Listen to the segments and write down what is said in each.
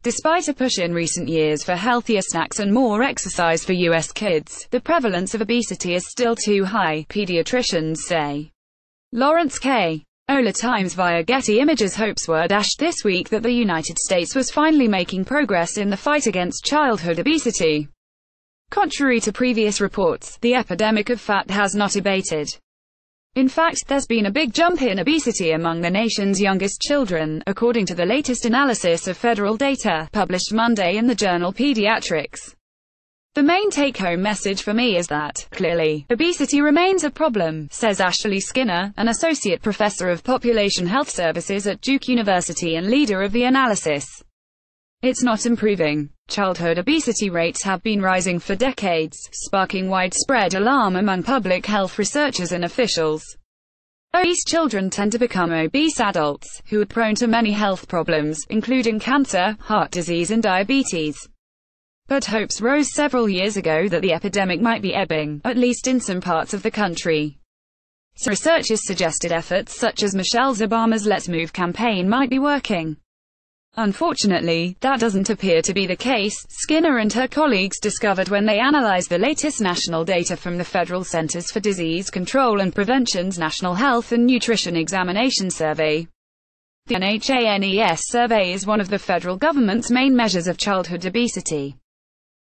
Despite a push in recent years for healthier snacks and more exercise for U.S. kids, the prevalence of obesity is still too high, pediatricians say. Lawrence K. Ola Times via Getty Images hopes were dashed this week that the United States was finally making progress in the fight against childhood obesity. Contrary to previous reports, the epidemic of fat has not abated. In fact, there's been a big jump in obesity among the nation's youngest children, according to the latest analysis of federal data, published Monday in the journal Pediatrics. The main take-home message for me is that, clearly, obesity remains a problem, says Ashley Skinner, an associate professor of population health services at Duke University and leader of the analysis. It's not improving. Childhood obesity rates have been rising for decades, sparking widespread alarm among public health researchers and officials. Obese children tend to become obese adults, who are prone to many health problems, including cancer, heart disease and diabetes. But hopes rose several years ago that the epidemic might be ebbing, at least in some parts of the country. Some researchers suggested efforts such as Michelle Obama's Let's Move campaign might be working. Unfortunately, that doesn't appear to be the case, Skinner and her colleagues discovered when they analyzed the latest national data from the Federal Centers for Disease Control and Prevention's National Health and Nutrition Examination Survey. The NHANES survey is one of the federal government's main measures of childhood obesity.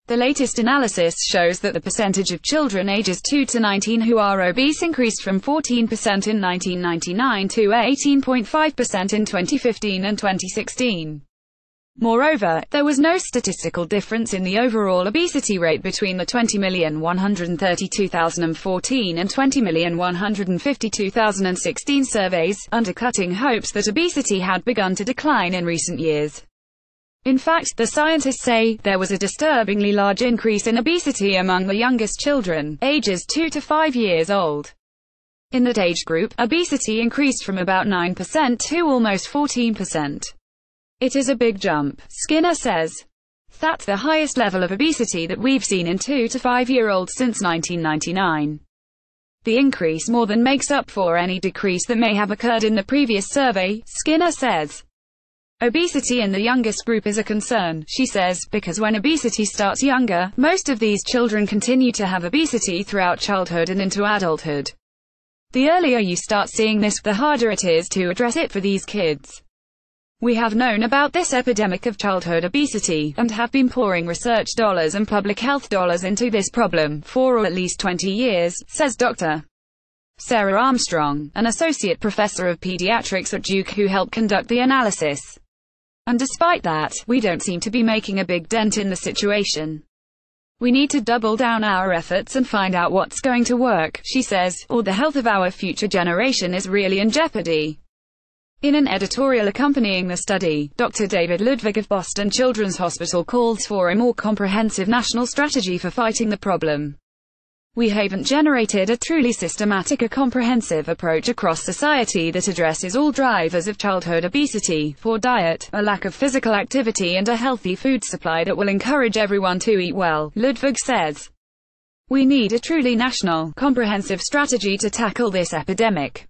The latest analysis shows that the percentage of children ages 2 to 19 who are obese increased from 14% in 1999 to 18.5% in 2015 and 2016. Moreover, there was no statistical difference in the overall obesity rate between the 20,132,014 and 20,152,016 surveys, undercutting hopes that obesity had begun to decline in recent years. In fact, the scientists say, there was a disturbingly large increase in obesity among the youngest children, ages 2 to 5 years old. In that age group, obesity increased from about 9% to almost 14%. It is a big jump, Skinner says. That's the highest level of obesity that we've seen in 2 to 5-year-olds since 1999. The increase more than makes up for any decrease that may have occurred in the previous survey, Skinner says. Obesity in the youngest group is a concern, she says, because when obesity starts younger, most of these children continue to have obesity throughout childhood and into adulthood. The earlier you start seeing this, the harder it is to address it for these kids. We have known about this epidemic of childhood obesity, and have been pouring research dollars and public health dollars into this problem for at least 20 years, says Dr. Sarah Armstrong, an associate professor of pediatrics at Duke who helped conduct the analysis. And despite that, we don't seem to be making a big dent in the situation. We need to double down our efforts and find out what's going to work, she says, or the health of our future generation is really in jeopardy. In an editorial accompanying the study, Dr. David Ludwig of Boston Children's Hospital calls for a more comprehensive national strategy for fighting the problem. We haven't generated a truly systematic or comprehensive approach across society that addresses all drivers of childhood obesity, poor diet, a lack of physical activity and a healthy food supply that will encourage everyone to eat well, Ludwig says. We need a truly national, comprehensive strategy to tackle this epidemic.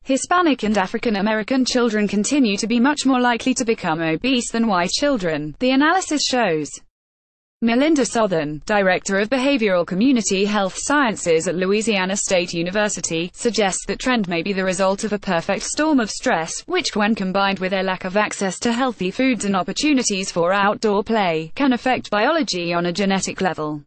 Hispanic and African American children continue to be much more likely to become obese than white children, the analysis shows. Melinda Southern, director of Behavioral Community Health Sciences at Louisiana State University, suggests that trend may be the result of a perfect storm of stress, which when combined with a lack of access to healthy foods and opportunities for outdoor play, can affect biology on a genetic level.